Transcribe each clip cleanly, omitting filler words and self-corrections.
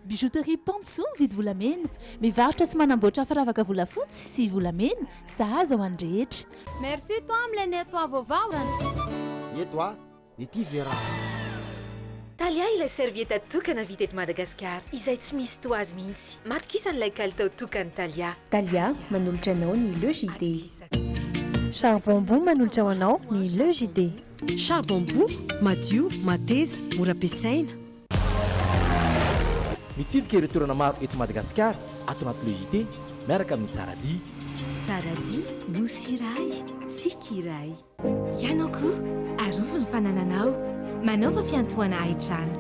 bijouterie Panso mividy volamena, mivarotra sy manamboatra firavaka volafotsy sy volamena, sahaza ho an'ny rehetra. Merci toi amin'ilay nettoa vaovao. Nettoa ity vera. Talia ilay servieta tokana vita eto Madagasikara izay tsy misy toazy mihitsy. Matokisan'ilay kalitao tokany Talia. Talia manolotra anao ny LEJD. Charbon Bou manolotra ho anao ny LEJD. Charbon Bou madio, mateza, mora ampiasaina. Mitsidika ireo toerana maro eto Madagasikara ato anaty LEJD miaraka amin'ny Tsaradia. Tsaradia, nosy iray, tsika iray. Ianao koa arovo ny fanananao. Manaova fiantohana haitrano.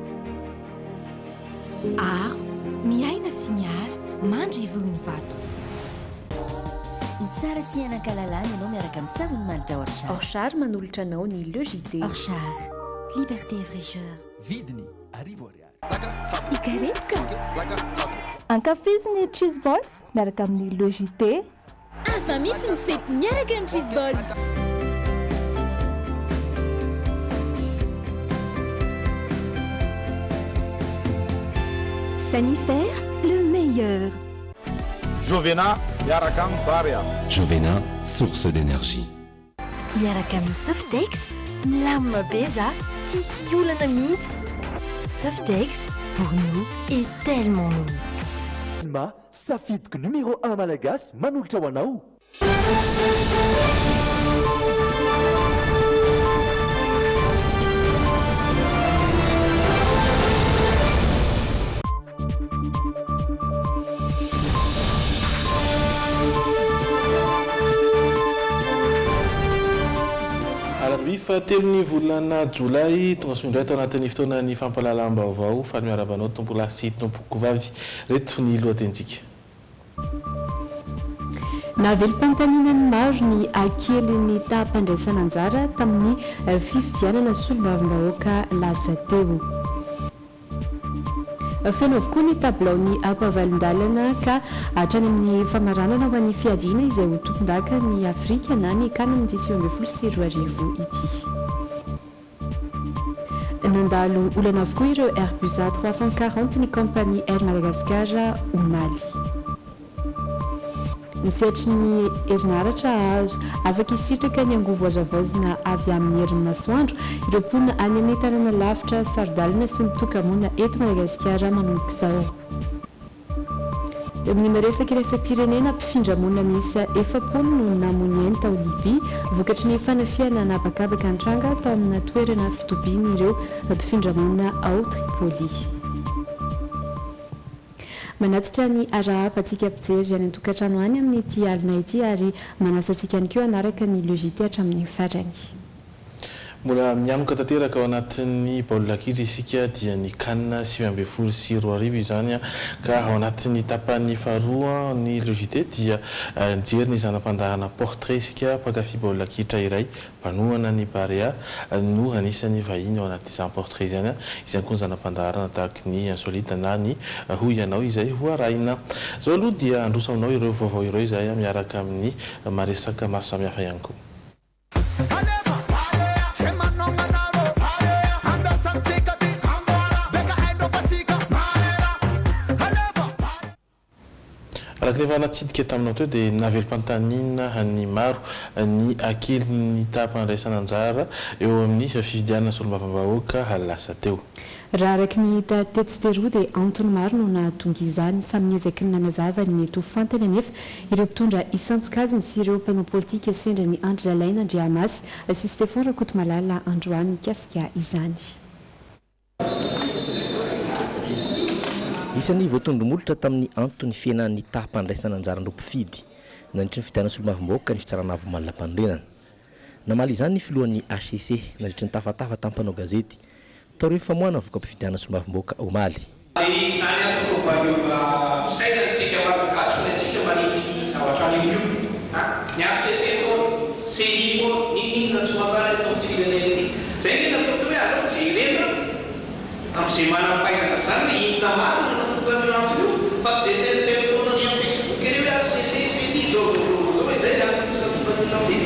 Aro, miaina sy miara, mandry ivony vato. Ho tsara sy hanan-kalalana ianao miaraka amin'ny savony manitra Orchard. Orchard manolotra anao ny LEJD. Orchard, liberté et fraîcheur. Vidiny arivo ariary. Ikarepoka. Ankafiziny cheese balls miaraka amin'ny LEJD. Afa mihitsy ny fety miaraka amin'ny cheese balls. Sanifère, le meilleur. Jovena, Yarakam Baria. Jovena, source d'énergie. Miaraka amin'ny Softex, milamina beza, tsisy olana mihitsy. Softex, pour nous, est tellement nous. Ma safidiko numéro 1 malagasy manolotra ho anao. Fa telony volana jolay tonga soindray tao anatin'ny fotoana ny fampalalam-baovao fa miarabanao tompo lahy sy tompoko vavy reto ny lohatentsika. Navelom-pantaninany maro ny akelin'ny tahampandraisana anjara tamin'ny fifidianana solombavim-bahoaka lasa teo. Feno avokoa ny tablaony ampavalindalana ka hatrany amin'ny famaranana ho an'ny fiadiana izay ho tompon-daka ny Afrika na ny kanina ny 2024 ity. Nandalo olana avokoa ireo Airbus A340 ny kompani Air Madagascar ho Mali. Misetry ny herinaratra azo afaka isitraka ny angovo azoavaozina avy amin'ny herin'ny masoandro ireo mponina any amin'ny tanàna lavitra sarodalina sy mitoka-monina eto Madagasikara manomboka izao. Eo amin'ny miresaka iraisam-pirenena mpifindra-monina miisa 7 no namoniany tao Libia vokatry ny fanafiana anabakabaka an-tranga tao amina toerana fitobiany ireo mpifindra-monina ao Tripoli. Manatitra ny arahapantsika mpijery any an-tokantrano any amin'ny ity alina ity ary manasa antsika ihany koa hanaraka ny LEJD hatramin'ny farany. Mbola mianoka tanteraka ao anatin'ny baolina kitra isika dia ny kanina 2024 sy 2025 izany ka ao anatin'ny tapany faharoa ny LEJD dia nijery ny zanam-pandarana portrait isika mpakafy baolina kitra iray mpanohana ny Barea no anisany vahiny ao anatin'izany portrait izany izany koa ny zanam-pandarana tahaka ny insolite na ny hoy ianao izay ho arahina. Zao aloha dia androsanao ireo vaovao ireo izay miaraka amin'ny maresaka maro samihafa ihany koa. Rehefa natsidika taminao teo dia navelom-pantanina ny maro ny akelin'ny tahampandraisana anjara eo amin'ny fifidianana solombavambahoaka lasa teo. Raha araka ny hita teto sy teroa dia antony maro no nahatonga izany samy niezaky ny nanazava ny mety ho fantany anefa ireo mpitondra isantsokaziny sy ireo mpanao politika sendra ny Andry Lalaina Andriamasy sy Stéphane Rakotomalala androany mikasika izany. Isan'ny voatondromolotra tamin'ny antony fiainan'ny tahampandraisana anjaran'ireo mpifidy nandritry ny fidianana solombavambahoaka ny fitsarana avo-malam-panorenana. Namaly izany ny filohan'ny HCC nandritry ny tafatafa tampanao gazety tao ireo famoahana voka mpifidianana solombavambahoaka Omaly. Izany atoko fisainantsika malagasy fonantsika manipy zavatra an'io. Ny HCC foana, CI foana, ninona tsy matsara eto amin'ny firenena ity. Zay ny natao hoe aleo jerena amin'izay manam-pahaizana zany ny inona maro no natokana antony io fa tsy zay telefona ny amin'ny Facebook ireo hoe HCC CI zao izay ny antony tsy natokana io ve?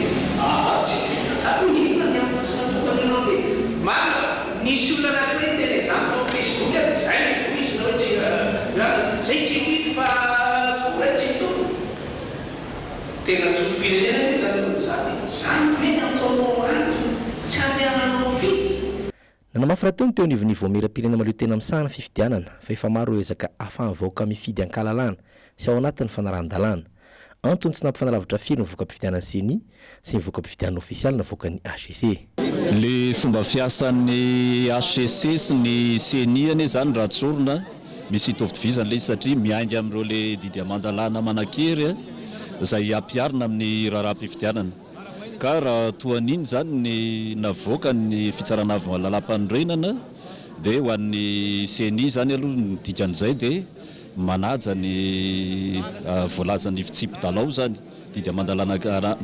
Tsy tsara ny inona ny antony tsy natokana io ve? Marina nisy olona anankiray tena izany tao Facebook izay ny voizina hoe filopirenena zany veny ataonao anto tsy andehananao fity. nanamafy raha teo ny teo nivonivo miram-pirenena maleo tena misahana fifidianana fa efa maro ezaka ahafahany vahoaka mifidy ankalalana sy ao anatin'ny fanaran-dalàna antony tsy nampifanalavitra firy ny voka-pifidianana seni sy ny voka-pifidianana ofisialy na voaka ny HCC. Le fomba fiasan'ny HCC sy ny CNI ane zany raha tsorona misy hitovitovizany le satria miainga amin'ireo le didy amandalàna manakery izay ampiarina amin'ny raharaha-pifidianana. Ka raha toan'iny zany ny navoaka ny fitsarana avy lalam-panorenana dia ho an'ny CNI zany aloha ny dikan'izay dia manaja ny voalazan'ny fitsipy-dalao zany didy amandalàna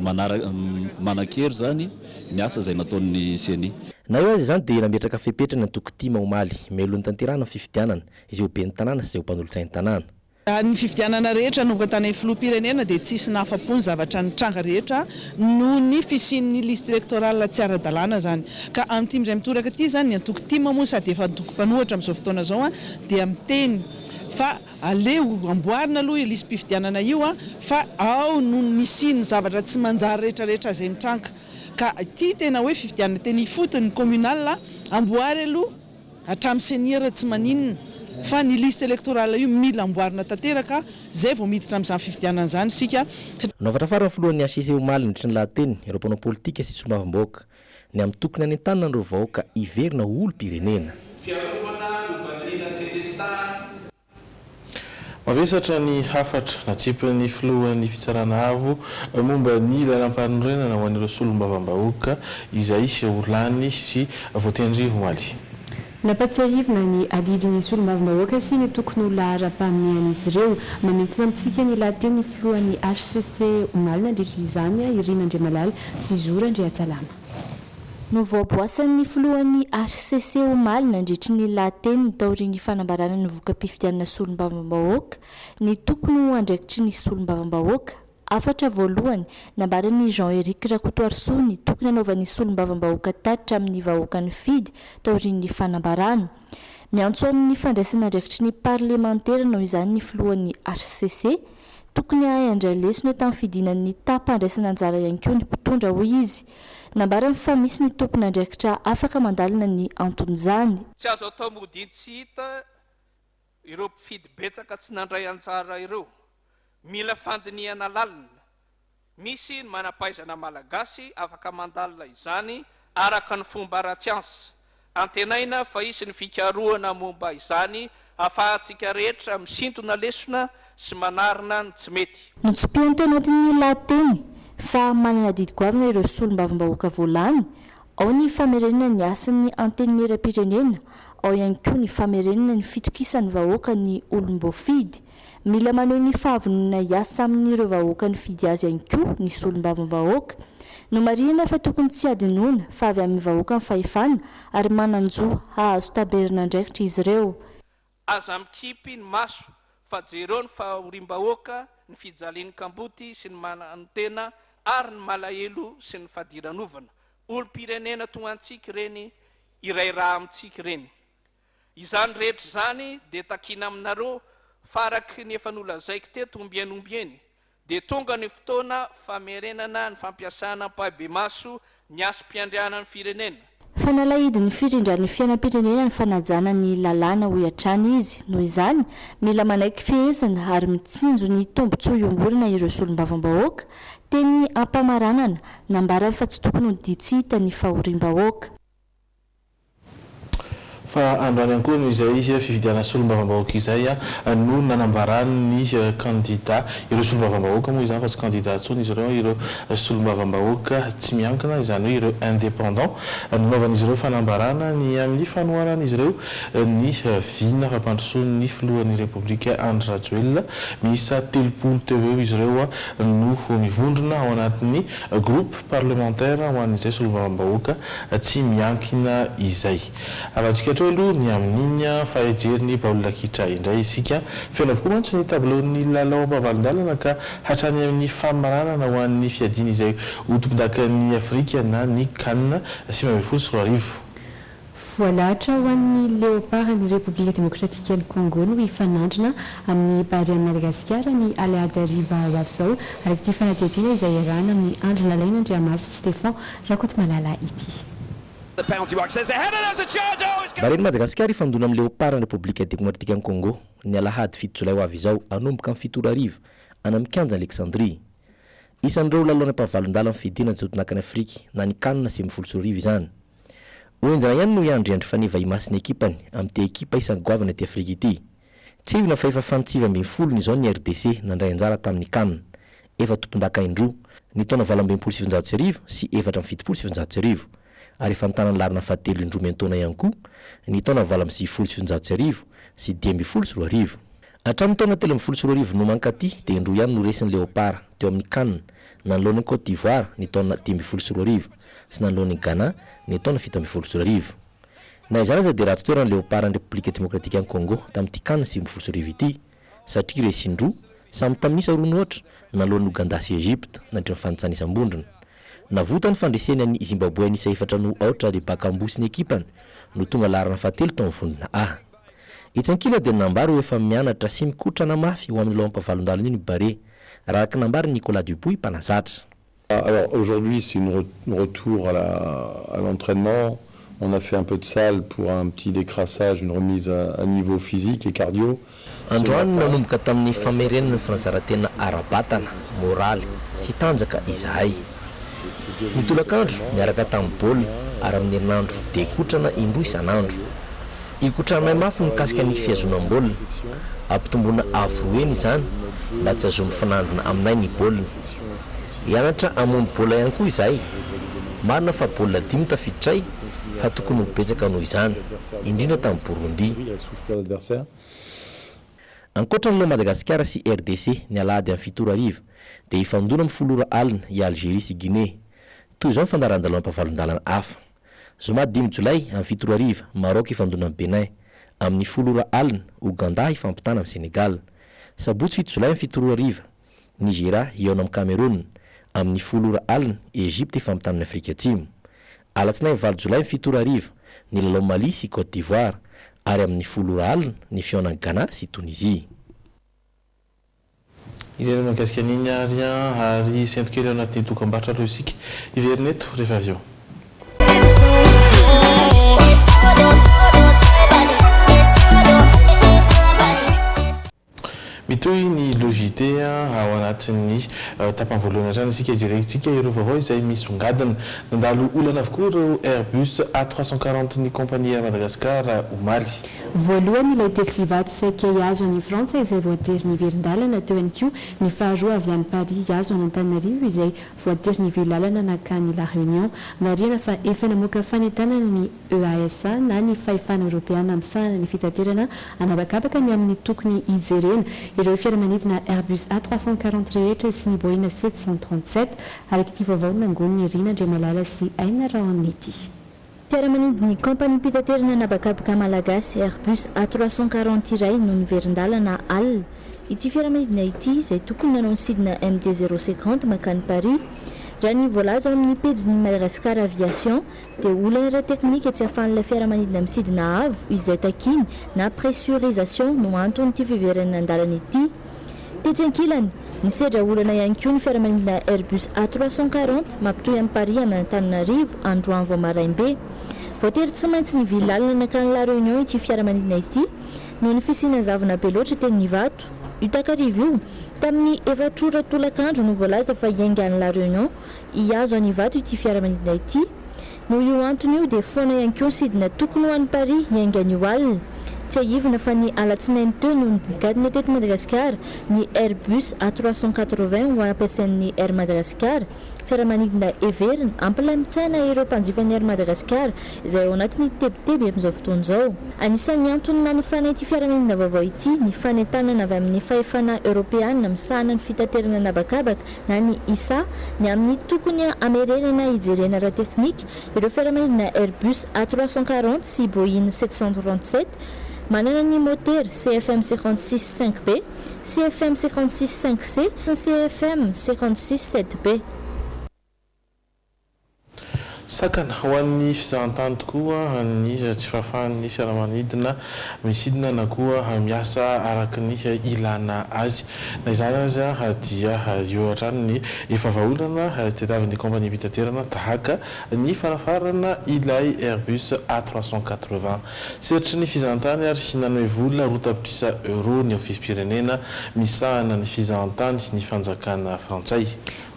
manakery zany ny asa izay nataon'ny CNI. Na eo azy zany dia nametraka fepetrana ny tokotima omaly melohan'ny tanterana ny fifidianana izay ho ben'ny tanàna sy izay ho mpanolotsain'ny tanàna. Ny fifidianana rehetra no tany filoha-pirenena dia tsisy nahafapony zavatra nitranga rehetra no ny fisian'ny liste électorale tsy ara-dalàna zany. Ka amin'ity izay mitoraka ity zany ny antokotima moa sady efa antoko-panohatra amin'izao fotoana izao dia miteny fa aleo amboarina aloha liste mpifidianana io fa ao no nisiny zavatra tsy manjary rehetrarehetra izay mitranga. Ka ity tena hoe fifidianana teny fotony communal amboary aloha hatramin'ny seniora tsy maninona fa ny liste électorale io mila amboarina tanteraka zay vao miditra amin'izany fifidianana izany sika. Naovatra farany filohan'ny HCC omaly nitry ny lahateny ireo mpanao politika sy sombavim-bahoaka ny amin'ny tokony any an-tanana ireo vahoaka iverina olo-pirenena. Mavesatra ny hafatra natsipy filohan'ny fitsarana avo momba ny lalam-panorenana ho an'ireo solombavam-bahoaka izay olany sy voatendry omaly. Napatsahivina ny adidin'ny solombavam-bahoaka sy ny tokony ho lahara-pamehan'izy ireo mametina amintsika ny lahateny filohan'ny HCC omaly nandritra izany Irina Andriamalala sy Zora Andriatsalama. No voaboasan'ny filohan'ny HCC omaly nandritry ny lahateny taorian'ny fanambarana ny voka-pifidianana solombavam-bahoaka ny tokony ho andraikitry ny solombavam-bahoaka. Afatra voalohany nambaran'ny Jean-Éric Rakotoarso ny tokony anaovan'ny solombavam-bahoaka tatitra amin'ny vahoaka ny fidy taorian'ny fanambarana. Miantso amin'ny fandraisana andraikitry ny parlementaire noho izany ny filohan'ny HCC tokony andray lesona tamin'ny fidinan'ny tapandraisana anjara ihany koa ny mpitondra hoy izy. Nambarany fa misy ny tompona andraikitra afaka mandalina ny anton'izany. Tsy azo atao mody tsy hita ireo mpifidy betsaka tsy nandray anjara ireo. Mila fandiniana lalina. Misy ny manampaizana malagasy afaka mandalina izany araka ny fomba ara-tsiansa. Antenaina fa isy ny fikarohana momba izany ahafahantsika rehetra misintona lesona sy manarina ny tsy mety. Notsopiany teo anatin'ny lahateny fa manana didy goavana ireo solombavam-bahoaka voalany, ao ny famerenana ny asan'ny anteny miram-pirenena, ao ihany koa ny famerenana ny fitokisan'ny vahoaka ny olom-boafidy. Mila maneho ny fahavonona hiasa amin'ireo vahoaka ny fidy azy ihany koa ny solombavam-bahoaka. No marihana fa tokony tsy adinoana fa avy amin'ny vahoaka ny fahefana ary mananjo hahazo taberina andraikitra izy ireo. Aza mikipy ny maso fa jereo ny fahorim-bahoaka ny fijalian'ny kamboty sy ny manantena ary ny malahelo sy ny fadiranovana. Olo-pirenena tonga antsika reny iray raha amintsika reny. Izany rehetra zany dia takina aminareo faraky ny efa nolazaiko teto ombianombieny dia tonga ny fotoana famerenana ny fampiasana mpahabe maso ny asam-piandriana ny firenena. Fanalahidin'ny firindran'ny fiainam-pirenena ny fanajana ny lalàna ho hatrany izy. Noho izany, mila manaiky fehezana ary mitsinjo ny tombotsoa iomborana ireo solombavam-bahoaka teny ampamaranana nambarany fa tsy tokony ho didy hita ny fahorim-bahoaka. Fa androany ihany koa no izay fifidianana solombavam-bahoaka izay no nanambarany candidat ireo solombavam-bahoaka moa izany fa tsy candidat intsony izy ireo solombavam-bahoaka tsy miankina izany hoe ireo indépendant nanaovan'izy ireo fanambarana ny amin'ny fanohanan'izy ireo ny vina fampandrosoan'ny filohan'ny république Andry Rajoelina miisa 30 teo eo izy ireo no mivondrona ao anatin'ny groupe parlementaire ho an'izay solombavam-bahoaka tsy miankina izay. Avatsika aloha ny amin'iny fahejeriny baolina kitra indray isika feno avokoa mantsy ny tableau-ny lalao am-bavalindalana ka hatrany amin'ny famaranana ho an'ny fiadiana izay ho tompon-dakan'ny Afrika na ny CAN 2024. voalahatra ho an'ny léopard ny république démocratique ny Congo no hifanandrina amin'ny bary any Madagasikara ny aliady ariva ho avy izao araka ity fanadihadiana izay iarahana amin'ny andro lalaina Andriamasy Stéphane rakoto malala ity. Bareny Madagasikara ifandona amin'ny léopard ny république démocratique ny Congo ny alahady 7 Jolay ho avy izao anomboka amin'ny 7 ariva any amin'ny kianja Alexandrie. Isan'ireo lalao ampavalon-dala amin'ny fidina jotonakany Afrika na ny kanina sy amin'ny 10 ariva izany. Oenjana ihany no iandry faniva imasiny ekipany amin'ny ekipa isan'ny goavana ty Afrika ity. Tsy ivina fa efa fantsiva ambin'ny folo ny zao ny RDC nandray anjara tamin'ny kanina. Efa tompon-daka indroa ny taona 27 sy 4 ary efa nitanany larina fahatelo indroa mentona ihany koa ny taona 27 sy 2 hatramin'ny taona 13 no mankaty dia indroa ihany no resin'ny léopard teo amin'ny kanina nanoloan'ny Côte d'Ivoire ny taona 12 sy nanoloan'ny Ghana ny taona 17 na izany aza dia ratsy toerana léopard ny république démocratique ny Congo tamin'ity kanina sy 10 ity satria resindroa samy tamin'isa roa ohatra nanoloan'ny Ouganda sy Egypte nandreo fanitsana isam-bondrona. Navota ny fandreseny any Zimbabwe anisa 4 no aotra dia baka ambosiny ekipany no tonga larana fahatelo tao vondrona A. Itsankila dia nambary ho efa mianatra sy mikotrana mafy ho amin'ny lao ampavalon-dalana iny bare raha araka nambary Nicolas Dupuy mpanazatra. Alors aujourd'hui c'est une retour à l'entraînement. On a fait un peu de salle pour un petit décrassage, une remise à niveau physique et cardio. Androany nanomboka tamin'ny famerenana ny fanazarantena ara-batana, moraly sy tanjaka izahay. Ny tolakandro miaraka tamin'ny baolina ary amin'ny herinandro dia ikotrana indroa isanandro. Ikotranay mafy mikasika ny fiazonam-baolina, ampitomboana avroeny izany mba tsy azo mifanandrina aminay ny baolina. Hianatra hamono baolina ihany koa izahay. Marina fa baolina 5 tafiditray fa tokony betsaka noho izany, indrindra tamin'ny Burundi. Ankoatra ny Madagasikara sy RDC ny alahady amin'ny 7 ariva dia ifandona amin'ny 10 alina i Algérie sy Guinée. Toy izao ny fandaharan-dalao ampavalon-dalana hafa. Zoma 5 Jolay amin'ny 7 ariva Maroc ifandona amin'ny Benin, amin'ny 10 alina Ouganda ifampitana amin'ny Sénégal. Sabotsy 7 Jolay amin'ny 7 ariva Nigeria ihaona amin'ny Cameroun, amin'ny 10 alina Egypte ifampitana amin'ny Afrika Atsimo. Alatsinainy 9 Jolay amin'ny 7 ariva ny lalao Mali sy Côte d'Ivoire ary amin'ny 10 alina ny fihaonan'ny Ghana sy Tunisie. Izay no mahakasika an'iny ary ary sentokely ao anatin'ny dokam-barotra aloha isika iverina eto rehefa avy eo. Mitoy ny logité ao anatin'ny tapany voalohany zany isika jerentsika ireo vaovao izay misongadina nandalo olana avokoa ireo Airbus A340 ny compagnie à Madagascar omaly. Voalohany ilay tetsy-vato saika azo any Frantsa izay voatery ny verin-dalana teo ihany koa ny faharoa avy any Paris azo any Antananarivo izay voatery ny verin-dalana nakany La Réunion marina fa efa namoaka fanentanana ny EASA na ny fahefana Europeana amin'sana ny fitaterana anabakabaka ny amin'ny tokony ijerena ireo fiaramanidina Airbus A340 rehetra sy ny Boeing 737 araka ity vaovao nangon'ny Rina Andriamalala sy Aina Raonety. Fiaramanidin'ny compagnie pitaterana anabakabaka malagasy Airbus A340 iray no niverin-dalana alina. Ity fiaramanidina ity izay tokony nanao ny sidina MD050 makany Paris raha ny voalaza amin'ny pejiny Madagascar Aviation dia olana ra teknika tsy ahafahan'ilay fiaramanidina misidina avo izay takiny na pressurisation no antony ity fiverenana an-dalana ity. Tetsy ankilany ny sedra olana ihany koa ny fiaramanidina Airbus A340 mampitohy amin'ny Paris amin'ny Antananarivo androany vao maraimbe. Voatery tsy maintsy ny vilalina nakany La Réunion ity fiaramanidina ity noho ny fisiana zavona be loatra teny Vato. Io takarivo io tamin'ny 4 tolakandro no voalaza fa hiainga any La Réunion hiazo any Vato ity fiaramanidina ity. Noho io antony io dia foana ihany koa sidina tokony ho any Paris hiainga ny alina. Tsy ahivina fa ny alatsinainy teo no nigadina teto Madagasikara ny Airbus A380 ho ampiasain'ny Air Madagascar fiaramanidina everina ampilamitsana ireo mpanjifan'ny Air Madagascar izay ao anatin'ny tebiteby amin'izao fotoana izao. Anisan'ny antony nanofana ity fiaramanidina vaovao ity ny fanentanana avy amin'ny fahefana Europeana misahana ny fitaterana anabakabaka na ny ISA ny amin'ny tokony amerenana ijerena ra teknika ireo fiaramanidina Airbus A340 sy Boeing 737 manana ny moteur CFM 56.5B, CFM 56.5C, CFM 56.7B. sakana ho an'ny fizahantany tokoa ny tsy fahafahan'ny fiaramanidina misidina na koa miasa araka ny ilana azy na izany azy dia eo atrany ny efa vaholana tediavin'ny kompania mpitaterana tahaka ny farafarana ilay Airbus A380 seritry ny fizahantany ary sinanao vola rotapitrisa euro ny ofisym-pirenena misahana ny fizahantany sy ny fanjakana frantsay.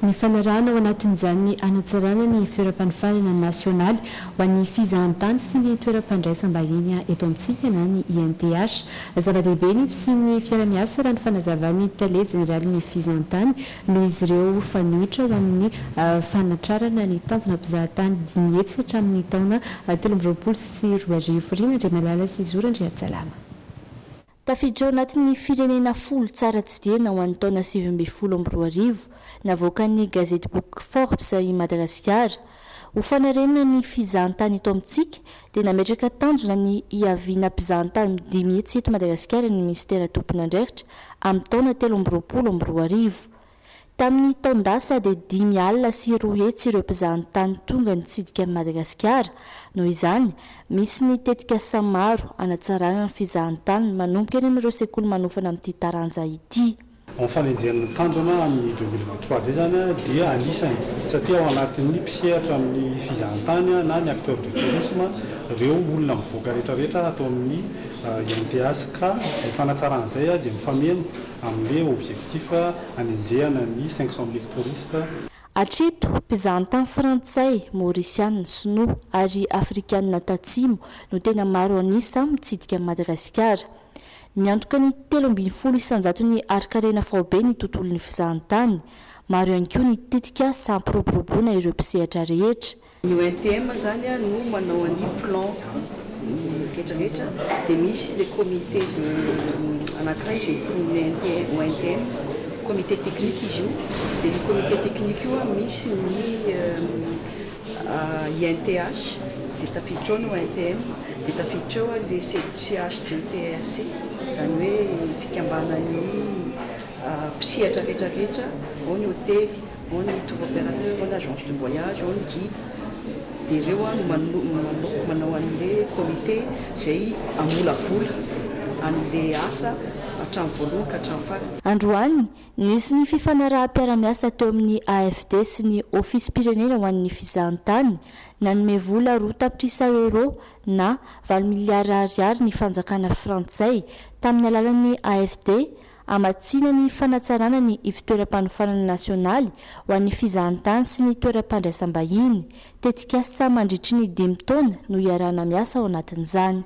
Ny fanarahana ao anatin'izany anatsarana ny fitoeram-panofanana nasionaly ho an'ny fizahantany sy ny toeram-pandraisam-bahiny eto amintsika na ny INTH. Zava-dehibe ny fisian'ny fiara-miasa raha ny fanazavan'ny tale jeneraly ny fizahantany noho izy ireo fanohitra ho amin'ny fanatrarana ny tanjona mpizahatany 10 hetsy hatramin'ny taona 2020 sy 2020 Andry Malala sy Zora Andry Atsalama. Tafiditra ao anatin'ny firenena folo tsara tsy diena ho an'ny taona 2020 navoakan'ny gazety book Forbes i Madagasikara. Ho fanarenana ny fizahantany eto amintsika dia nametraka tanjona ny iaviana mpizahantany 10 hetsy eto Madagasikara ny ministera tompon'andraikitra amin'ny taona 2020. Tamin'ny taondasa dia 10 alina sy 2 hetsy ireo mpizahantany tonga nitsidika amin'ny Madagasikara. Noho izany, misy ny tetikasa maro anatsarana ny fizahantany manomboka eny amin'ireo sekoly manofana amin'ity taranja ity. Ny fanenjehana tanjona amin'ny 2023 zay zany dia anisany satria ao anatin'ny mpisehatra amin'ny fizahantany na ny acteur de tourisme ireo olona mivoaka rehetrarehetra atao amin'ny INTH ka izay fanatsarana izay dia mifameno amin'ilay objectif hanenjehana ny 500 000 touristes. Hatreto mpizahantany frantsay, maorisianina, sinoa ary afrikanina tatsimo no tena maro anisa mitsidika Madagasikara. Miantoka ny 320 isanjaton'ny arikarena faobe ny tontolon'ny fizahantany. Maro ihany koa ny tetika sampiroboroboana ireo mpisehatra rehetra. Ny ONTM zany no manao ny plan rehetrarehetra dia misy le comité anankiray izay fonony ONTM, comité technique izy io. Dia ny comité technique io misy ny INTH dia tafiditra ao ny ONTM dia tafiditra ao le CHDTRC zany hoe fikambanan'ny mpisehatra rehetrarehetra, ao ny hôtely, ao ny tour opérateur, ao ny agence de voyage, ao ny guide. Dia ireo manao an'ilay comité izay amolavola an'ilay asa hatramin'ny voalohany ka hatramin'ny farany. Androany, nisy ny fifanaraha-piara-miasa teo amin'ny AFD sy ny ofisym-pirenena ho an'ny fizahantany nanome vola rotapitrisa euro na 20 miliara ariary ny fanjakana frantsay tamin'ny alalan'ny AFD amatsiana ny fanatsarana ny fitoeram-panofanana nasionaly ho an'ny fizahantany sy ny toeram-pandraisam-bahiny. Tetikasa mandritry ny 5 taona no iarahana miasa ao anatin'izany.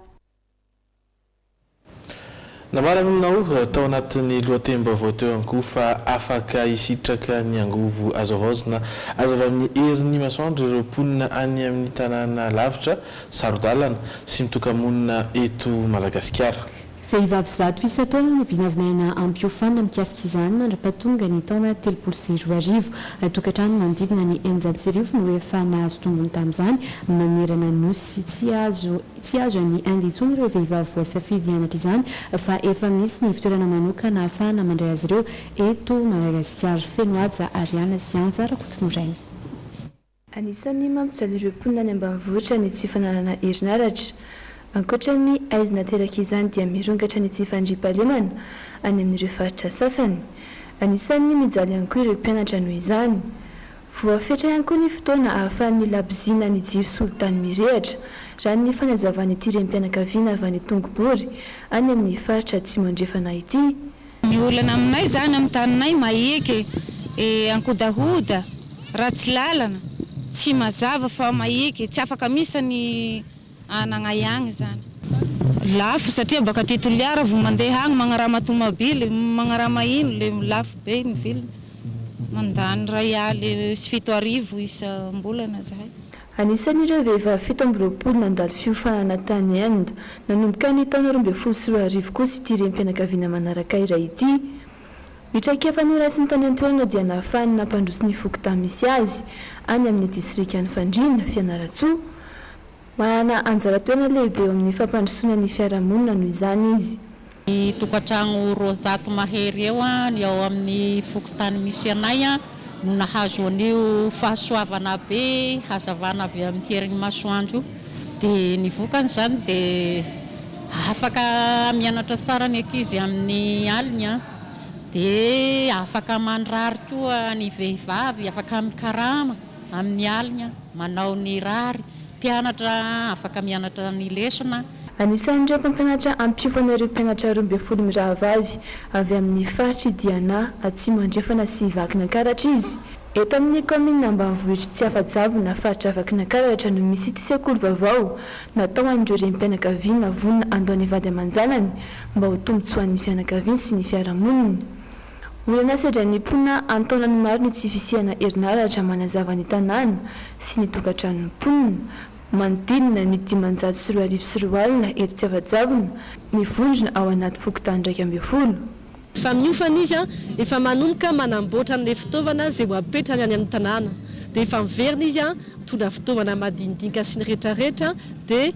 Namaranao tao anatin'ny lohatenim-baovao teo ihany koa fa afaka hisitraka ny angovo azavaozina azo avy amin'ny herin'ny masoandro ireo mponina any amin'ny tanàna lavitra sarodalana sy mitoka-monina eto Madagasikara. Vehivavy zato isa-taona no vinavinaina ampiofanina mikasika izany mandra-pahatonga ny taona 2020. Tokantrano manodidina ny 100 no efa nahazo tombony tamin'izany manerana nosy tsy azo ny andintsony ireo vehivavy voasafidy hianatra izany fa efa misy ny fitoerana manokana ahafahana mandray azy ireo eto Madagasikara. Fenoaja Ariana Sianja Rakotonorainy. Anisan'ny mampijaly ireo mponina any ambanivohitra ny tsy fananana herinaratra. Ankoatra ny aizina teraka izany dia mirongatra ny tsy fandriam-pahalemana any amin'ireo faritra sasany. Anisan'ny mijaly ihany koa ireo mpianatra noho izany. Voafetra ihany koa ny fotoana ahafahan'ny labozina ny jiro solitany mirehatra raha ny fanazavany ity rem-pianakaviana avy any Tongobory any amin'ny faritra Atsimo andrefana ity. Ny olana aminay zany amin'ny taninay maheky ankodahoda ratsy lalana tsy mazava fa maheky tsy afaka misany anagnayagny zany. Lafo satria baka titoliara vao mandeha agny magnarama tomobily magnarama ino le lafo be ny viliny. Mandany raialy sy 7 isa-mbolana zahay. Anisan'ireo vehivavy 7 nandalo fiofanana tany Inde nanomboka ny taona 2020 kosa ity rem-pianakaviana manaraka iray ity. Mitraikefa-ny rasy ny tany an-toerana dia nahafahany nampandroso ny fokotany misy azy any amin'ny distrikan'ny Fandrina Fianaratsoa. Manana anjara toerana lehibe eo amin'ny fampandrosoana ny fiarahamonina noho izany izy. Tokantrano 200 mahery eo ny ao amin'ny fokotany misy anay no nahazo an'io fahasoavana be hazavana avy amin'ny herin'ny masoandro dia ny vokany zany dia afaka mianatra tsara ny ankizy amin'ny alina dia afaka mandrary koa ny vehivavy afaka mikarama amin'ny alina manao ny rary mpianatra afaka mianatra ny lesona. Anisan'ireo mpampianatra ampiofana ireo mpianatra 12 mirahavavy avy amin'ny faritra Diana atsimo andrefana sy Vakinankaratra izy. Eto amin'ny commune ambanivohitra tsy afa-javona faritra Vakinankaratra no misy ity sekoly vaovao natao an'ireo renim-pianakaviana vonona andoany vady aman-janany mba ho tombotsoa an'ny fianakaviana sy ny fiarahamonina. Olana sedran'ny mponina antaonany maro ny tsy fisihana herinaratra manazava ny tanàna sy ny tokantranon'ny mponina. Manodidina ny 524 eto tsy afa-javona mivondrona ao anaty fokontany 120. Fa miofana izy efa manomboka manamboatra an'ilay fitaovana izay ho apetrany any amin'ny tanàna. Dia efa miverina izy mitondra fitaovana madinidinika sy ny rehetrarehetra dia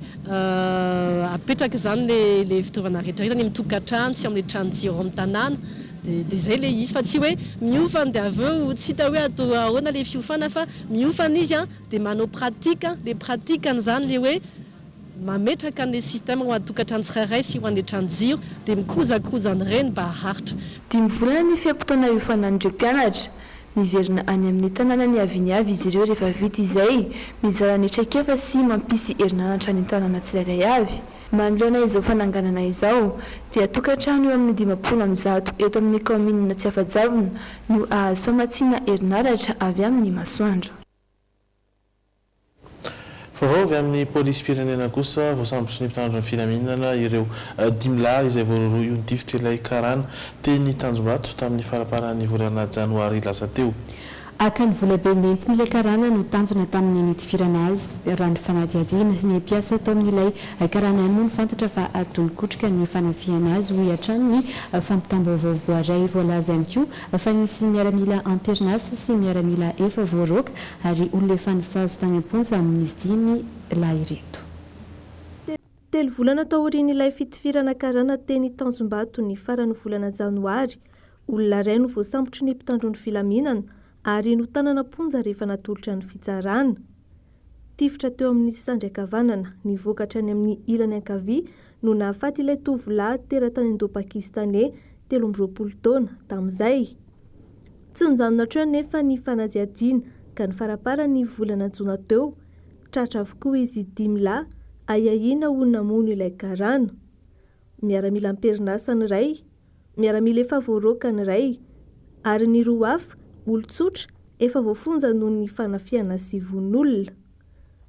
apetraka izany ilay fitaovana rehetrarehetra ny mitokantrano sy amin'ilay trano jiro amin'ny tanàna. Dia izay ilay izy fa tsy hoe miofana dia avy eo tsy hita hoe atao ahoana ilay fiofana fa miofana izy dia manao pratika. Ilay pratikany izany ilay hoe mametraka an'ilay système ho atokantrano tsirairay sy ho an'ilay trano jiro dia mikojakoja an'ireny mba haharitra. 10 volana ny fiam-potoana iofanan'ireo mpianatra. Miverina any amin'ny tanàna ny aviny avy izy ireo rehefa vita izay mizara ny traikefa sy mampisy herinaratra ny tanàna tsirairay avy. Manoloana izao fananganana izao dia tokantrano eo amin'ny 50 eto amin'ny commune tsy afa-javona no ahazo famatsiana herinaratra avy amin'ny masoandro. Vaovao avy amin'ny polisy pirenena kosa voasambotra ny mpitandro ny filaminana ireo 10 lahy izay voaroroa io nidifitra ilay karana teny Tanjombato tamin'ny faraparan'ny volana janoary lasa teo. Akan'ny volabe nentiny ilay karana no tanjona tamin'ny nitifirana azy raha ny fanadihadiana ny mpiasa tao amin'ilay karana no fantatra fa atolonkotrika ny fanafiana azy ho hatrany ny fampitam-baovao voalaza ihany koa fa nisy miaramila amperinasa sy miaramila efa voaroaka ary olona efa nisazy tany am-ponja amin'izy 10 lahy ireto. Telo volana tao aorian'ilay fitifirana karana teny Tanjombato ny farany volana janoary olona iray no voasambotry ny mpitandro ny filaminana ary no tanana ponja rehefa natolotra ny fitsarana. Tifitra teo amin'ny sandriakavanana ny vokatra ny amin'ny ilany ankavia no nahafaty ilay tovolahy teratany Indo-Pakistanais 13 taona tamin'izay. Tsy nijanona treo nefa ny fanadihadiana ka ny farapara ny volana jona teo tratra avokoa izy 10 lahy ayahiana ho namono ilay karana. Miaramila amperinasa ny iray, miaramila efa voaroaka ny iray ary ny roa hafa olon-tsotra efa voafonja noho ny fanafiana sy von'olona.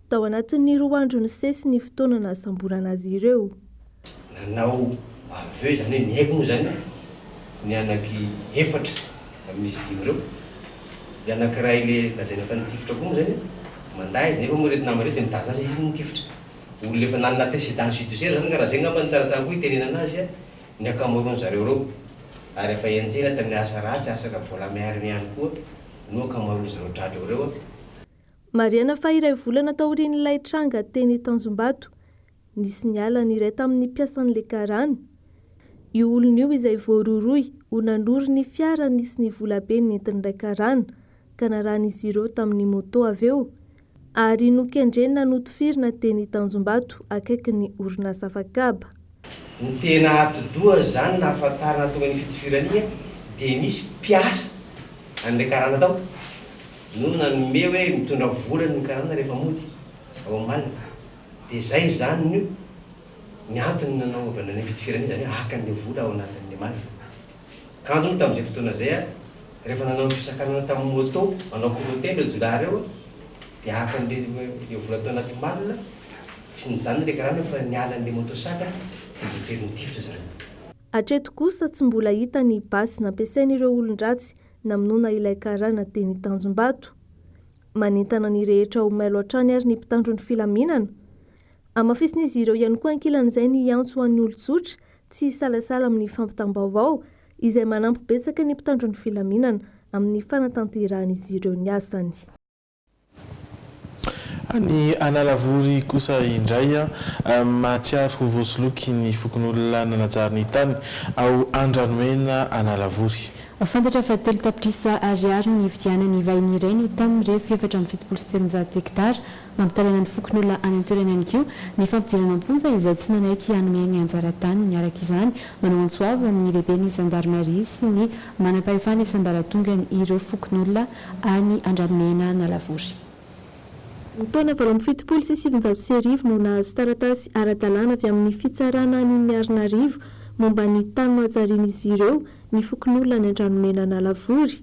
Tao anatin'ny 2 andro ny sesy ny fotoana nahasamborana azy ireo. Nanao aveo zany hoe ny haiko moa zany ny anaky efatra amin'izy 10 ireo. Dia anankiray le lazaina fa nitifitra koa moa zany manday izy nefa moa reto nama reo dia nitaza azy izy nitifitra. Olona efa nanana antécédent judiciaire zany raha zay ngamba ny tsaratsara koa itenenana azy ny akamaroany zareo reo. Ary efa enjena tamin'ny asa ratsy asaka vola miariny ihany koa no akamaroany zareo tratrao reo. Mariana fa iray volana tao aorian'ilay tranga teny Tanjombato nisy niala ny iray tamin'ny mpiasan'ilay karana. Io olona io izay voaroroy ho nanory ny fiara nisy ny volabe nentin'ilay karana ka naran'izy ireo tamin'ny moto avy eo ary nokendrena notifirina teny Tanjombato akaiky ny orinasa Fakaba. Ny tena atodoha zany nahafantarana tonga ny fitifirania dia nisy mpiasa an'ilay karana tao no nanome hoe mitondra volany ny karana rehefa mody ao ambanina. Dia zay zany no ny antony nanaovana ny fitifirania zany akan'ilay vola ao anatin'ilay malina. Kanjo moa tamin'izay fotoana zay rehefa nanao ny fisakanana tamin'ny moto manao kolote le jolary eo dia akan'ilay vola tao anaty malina tsy nizany ilay karana fa nialan'ilay moto saka dia nitifitra zareo. Hatreto kosa tsy mbola hita ny basy nampiasain'ireo olon-dratsy namonoana ilay karana teny Tanjombato. Manentana ny rehetra ho mailo hatrany ary ny mpitandro ny filaminana. Amafisin'izy ireo ihany koa ankilan'izay ny antso ho an'ny olon-tsotra tsy salasala amin'ny fampitam-baovao izay manampy betsaka ny mpitandro ny filaminana amin'ny fanatanteran'izy ireo ny asany. Ny analavory kosa indray mahatsiaro ho voasoloky ny fokon'olona nanajary ny tany ao Andranomena analavory. Fantatra fa telo tapitrisa ariary ny vidianany vahiny iray ny tany mirefy 470 hektara mampitalana ny fokon'olona any an-toerana ihany koa ny fampidirana amponja izay tsy manaiky hanome ny anjara tany niaraka izany manao antsoavo amin'ny lehiben'ny zandarmaria sy ny manam-pahefana isambaratongany ireo fokon'olona any Andranomena analavory. Ny taona 2017 no nahazo taratasy ara-dalàna avy amin'ny fitsarana ny Miarinarivo momba ny tany nohajarian'izy ireo ny fokon'olona ny Andranomena analavory.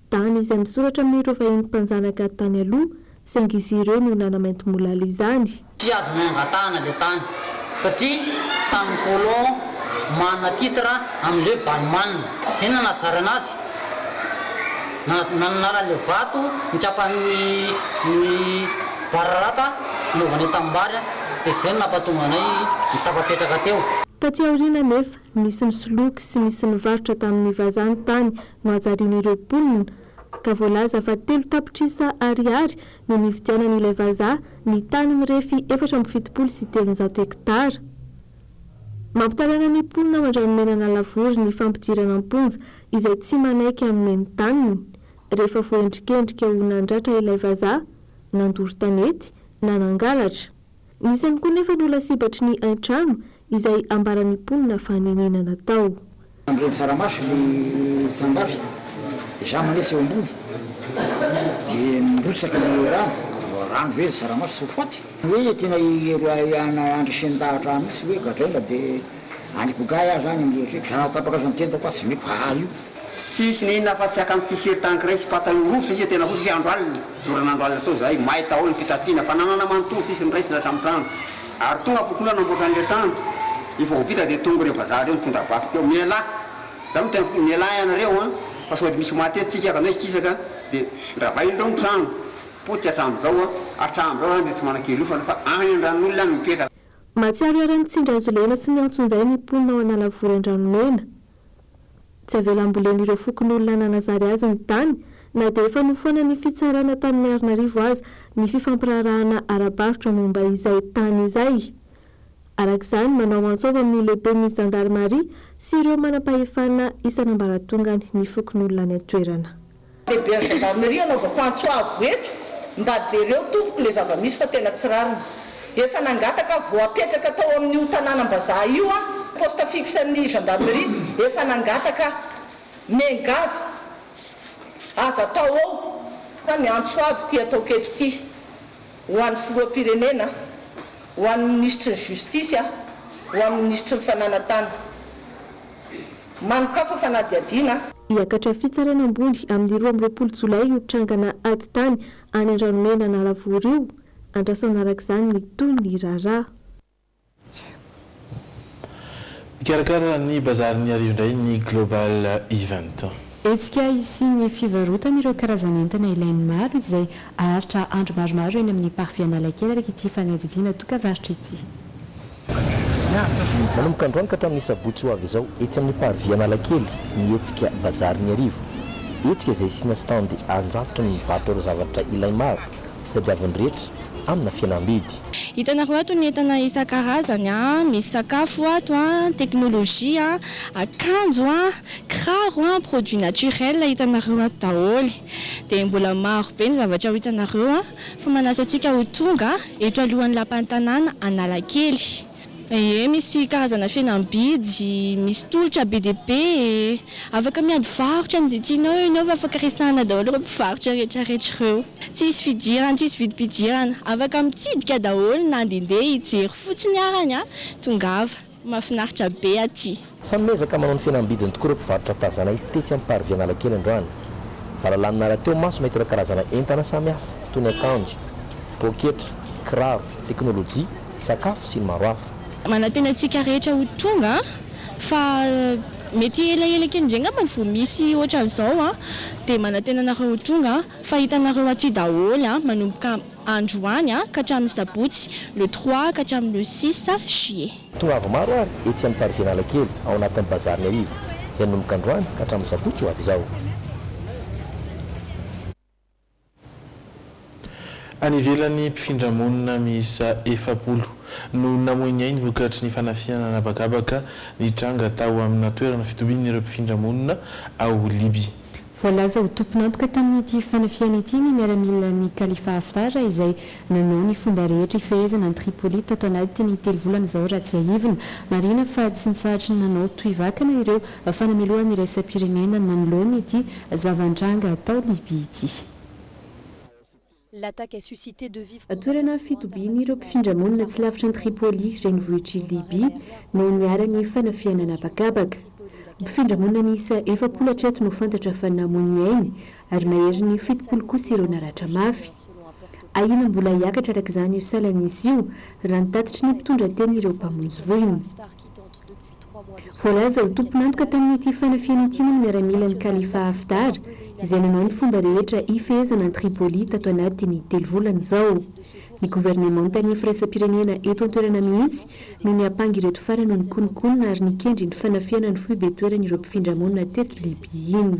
Tany izay misoratra amin'ireo vahiny mpanjanaka tany aloha saingy izy ireo no nanamainty molala izany. Tsy azo miangatana le tany satria tany colon manana titra amin'ireo balimanina zay nanatsara anazy. Nanara le vato mitsapan'ny bararata naovany tambary dia zay nampatonga anay nitapapetraka teo. Taty aoriana nefa nisy ny soloky sy nisy ny varotra tamin'ny vazany tany no hajarian'ireo mponina ka voalaza fa 3 tapitrisa ariary no nividianan'ilay vazaha ny tany mirefy 473 hektara. Mampitalana ny mponina ao Andranomena analavory ny fampidirana amponja izay tsy manaiky amin'ny ny taniny. Rehefa voendrikendrika ho nandratra ilay vazaha, nandory tanety, na nangalatra. Nisany koa nefa nola sibatry ny an-trano izay ambaran'ny mponina fa ninina natao. Amreny saramaso ny tambary, za manesy eo ambony, dia mirotsaka ny rano ve saramaso sy faty. Hoe tena andrisian-dahatra misy hoe gadraina dia anipogay aho zany amin'ny zanatapaka zany tentako a tsy meko io. Tsisy ninona fa tsy akanjo t-shirt ankiray sy pataloha roso izy tena hotsy andro aliny doran'andro alina tao zay may daholo ny fitafiana fa nanana manontolo tisy ny raisy zatra amin'ny trano ary tonga fokonao namboatra an'le trano efa ho vita dia tonga reo vazaha reo mitondra basy teo mialahy za mitena mialahy ianareo fa sody misy matetsika ka nao ikisaka dia ravaindreo ny trano potsy hatram'izao hatram'izao zany dia tsy manan-kelofana fa any an-dranon'olona any mipetraka. Mahatsiaro arany Tsindrazolena sy ny antsonjay ny mponina ao Analavory Andranomena. Tsy avelambolen'ireo fokon'olona nanazary azy ny tany na dia efa nofoana ny fitsarana tamin'ny Miarinarivo azy ny fifampirarahana ara-barotra momba izay tany izay. Arak'izany manao antsoava amin'ny lehiben'ny zandarmaria sy ireo manam-pahefana isan'ambaratongany ny fokon'olona any an-toerana. Lehiben'ny zandarmaria anaovako antsoavo eto mba jereo tompoko le zava-misy fa tena tsy rarina. Efa nangataka voapetraka tao amin'io tanànam-bazaha io poste fixan'ny gendarmerie efa nangataka mengavy aza tao ao tany antsoavy ty atao keto ty ho an'ny filoham-pirenena ho an'ny ministre ny justice ho an'ny ministre ny fananantany manokafa fanadiadiana. Hiakatra fitsarana ambony amin'ny 12 Jolay io trangana ady tany any Andranomena Analavory io andrasana arak'izany ny toy ny raharaha. Karakara ny bazary arivo indray ny global event. Etsika isy ny fivarotana ireo karazana entana ilainy maro izay aharitra andro maromaro eny amin'ny parvy Analakely araka ity fanadidiana tokavaritra ity. Manomboka androany ka hatramin'ny sabotsy ho avy izao etsy amin'ny parvy Analakely ny etsika bazary ny arivo. Etsika izay sina stand anjatotra ny mivarotra ireo zavatra ilainy maro sy tadiavin'ny rehetra amina fianambidy. Hitanareo ato ny entana isan-karazany misy sakafo ato teknolojia akanjo kiraro produit naturel hitanareo ato daholo dia mbola maro be ny zavatra ho hitanareo fa manasa antsika ho tonga eto alohan'ny lapan'ny tanàna Analakely. Misy karazana fianambidy, misy tolotra BDP, afaka miady varotra ny tianao ianao fa afaka resahana daholo ireo mpivarotra rehetrarehetra ireo. Tsisy fidirana, tsisy vidim-pidirana, afaka mitsidika daholo na ndehandeha hijery fotsiny arany tongava mahafinaritra be aty. Samy mezaka manao ny fianambidiny tokoa ireo mpivarotra tazanay tetsy amin'ny parvy Analakely androany. Valalanina raha teo maso mahita ireo karazana entana samihafa toy ny akanjo, poketra, kiraro, teknolojia, sakafo sy ny maro hafa. Manantena antsika rehetra ho tonga fa mety elaela kely indray angamba vao misy ohatran'izao dia manantena anareo ho tonga fa hitanareo aty daholo manomboka androany ka hatramin'ny sabotsy le 3 ka hatramin'ny le 6 juillet. Tongava maro ary etsy amin'ny parvy Analakely ao anatin'ny bazary ny arivo izay manomboka androany ka hatramin'ny sabotsy ho avy izao. Any ivelan'ny mpifindra-monina miisa 7 no namoiny ainy vokatry ny fanafiana anabakabaka ny tranga tao amina toerana fitobin'ireo mpifindra-monina ao Libia. Voalaza ho tompon'antoka tamin'ity fanafiana ity ny miaramila ny Khalifa Haftar izay nanao ny fomba rehetra ifehezana ny Tripoli tato anaty ny 3 volana izao raha tsy ahivina. Marina fa tsy nitsahatra nanao toivakana ireo fanamelohan'ny iraisam-pirenena nanoloana ity zavan-dranga tao Libia ity. L'attaque a suscité de vives... Toerana fitobiany ireo mpifindra-monina tsy lavitra ny Tripoli renivohitry Libia no niara-ny fanafiana anabakabaka. Mpifindra-monina miisa 7 no fantatra fa namoiny ainy ary mahery ny 7 kosa ireo naratra mafy. Ahina mbola hiakatra araka izany io salan'izy io raha nitatitry ny mpitondra teny ireo mpamonjy voiny. Voalaza ho tompon'antoka tamin'ity fanafiana ity no miaramila ny Khalifa Haftar izay nanao ny fomba rehetra ifehezana ny Tripoli tato anaty ny 3 volana izao. Ny gouvernementany firaisam-pirenena eto an-toerana mihitsy no niapangy ireto farany ny konokonona ary nikendry ny fanafiana ny foibe toerana ireo mpifindra-monina teto Libia iny.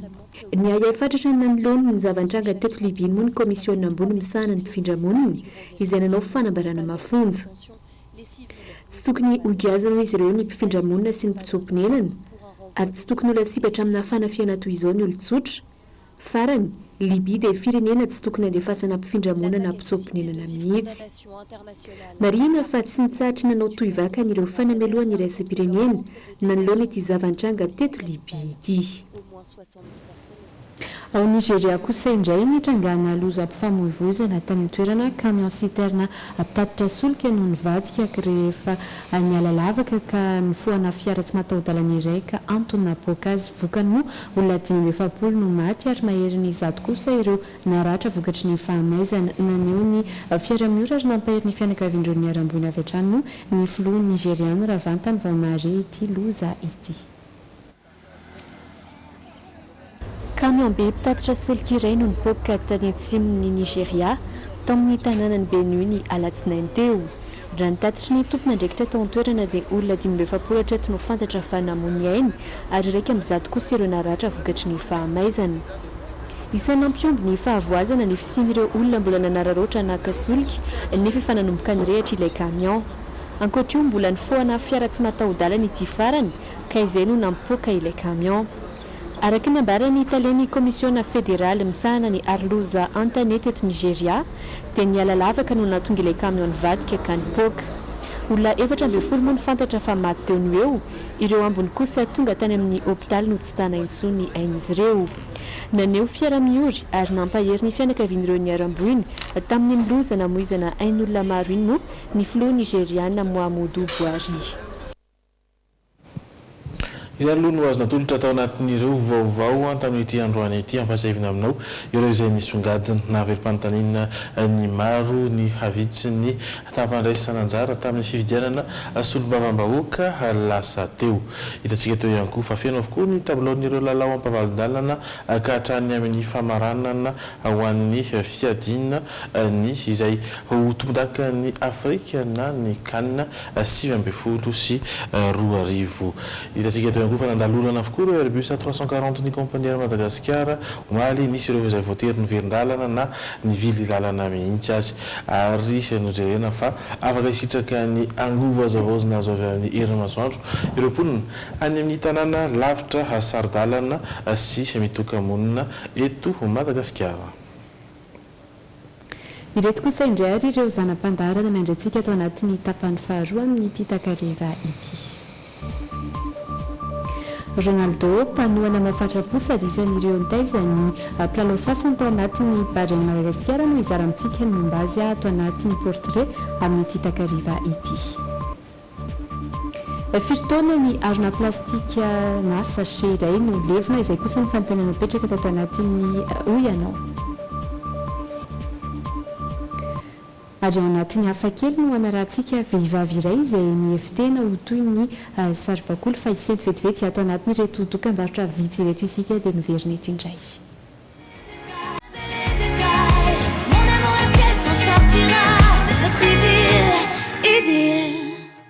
Ny aya fatratra ny nanoloana ny zavan-tranga teto Libia iny moa ny komisiona ambony misahana ny mpifindra-monina izay nanao fanambarana mafonja. Tsy tokony hogiazana izy ireo ny mpifindra-monina sy ny mpitsopony elana ary tsy tokony holasibatra amina fanafiana toy izao ny olon-tsotra. Farany, Libia dia firenena tsy tokony handefasana mpifindra-monina na mpitsopony elana mihitsy. Marina fa tsy nitsahatra nanao toivakana ireo fanamelohan'ny iraisam-pirenena nanoloana ity zavan-tranga teto Libia ity. Ao Nigeria kosa indray ny trangana loza ampifamoivoizana tany an-toerana camion citerne mpitatitra solika no nivadika rehefa niala lavaka ka nifohana fiara tsy mataho-dalana iray ka antony napoaka azy. Vokany moa olona 570 no maty ary mahery ny 10 kosa ireo naratra vokatry ny fahamaizana. Naneo ny fiara-miora ary nampahery ny fianakavian'ireo niaram-boina avy hatrany moa ny filoha nigeriana Ravantany Vaomare ity loza ity. Camion be mpitatitra solika iray no nipoaka tany atsimon'ny Nigeria tao amin'ny tanànany Benue ny alatsinainy teo. Raha nitatitry ny tompon'andraikitra tao an-toerana dia olona 570 no fantatra fa namoiny ainy ary raika amin'ny 10 kosa ireo naratra vokatry ny fahamaizana. Isan'ny ampiomby ny fahavoazana ny fisian'ireo olona mbola nanararoatra naka solika nefa efa nanomboka nirehatra ilay camion. Ankoatra io mbola nifohana fiara tsy mataho-dalana ity farany ka izay no nampoaka ilay camion. Araka ny ambarany italiany komisiona federaly misahana ny Arloza Antanety eto Nigeria dia niala lavaka no nahatonga ilay camion nivadika ka nipoaka. Olona 720 moa ny fantatra fa maty teo no eo, ireo ambony kosa tonga tany amin'ny hôpitaly no tsy tana intsony ain'izy ireo. Naneo fiara-miory ary nampahery ny fianakavian'ireo niaram-boiny tamin'ny loza namoizana ain'olona maro iny moa ny filoha nigeriana Mohamedou Bouhari. Izay aloha no azo natolotra tao anatin'ireo vaovao tamin'ity androany ity ampasevina aminao ireo izay nisongadina naverim-panontaniana ny maro ny havitsy ny tampandraisana anjara tamin'ny fividianana solombavam-bahoaka lasa teo. Hitantsika teo ihany koa fa feno avokoa ny tablaon'ireo lalao ampavalidalana ka hatrany amin'ny famaranana ho an'ny fiadina ny izay ho tompon-daka ny Afrika na ny CAN 2020 sy 2020. Hitantsika teo fa nandalolana avokoa ireo Airbus 340 ny kompania Madagasikara omaly nisy ireo izay voatery ny verin-dalana na ny vily lalana mihitsy azy ary nojerena fa afaka hisitraka ny angovo azavaozina azo avy amin'ny herin'ny masoandro ireo mponina any amin'ny tanàna lavitra sari-dalana sy mitoka-monina eto Madagasikara. Ireto kosa indray ary ireo zanam-pandarana mandrantsika atao anatin'ny tapany faharoa amin'ity takariva ity. Ronaldo mpanohana mafatra-po sady isan'ireo nitaiza ny mpilalao sasany tao anatin'ny barian'i Madagasikara no izara amintsika ny mombazy atao anatin'ny portrait amin'ity takariva ity. Firitaona ny arona plastika na sachet iray no levona izay kosa ny fanontaniana petraka tato anatin'ny oyanao. Ary anatin'ny hafakely no anarantsika vehivavy iray izay mihefitena ho toy ny sary bakoly fa isety vetivety ato anatin'ireto dokam-barotra vitsy ireto isika dia miverina eto indray.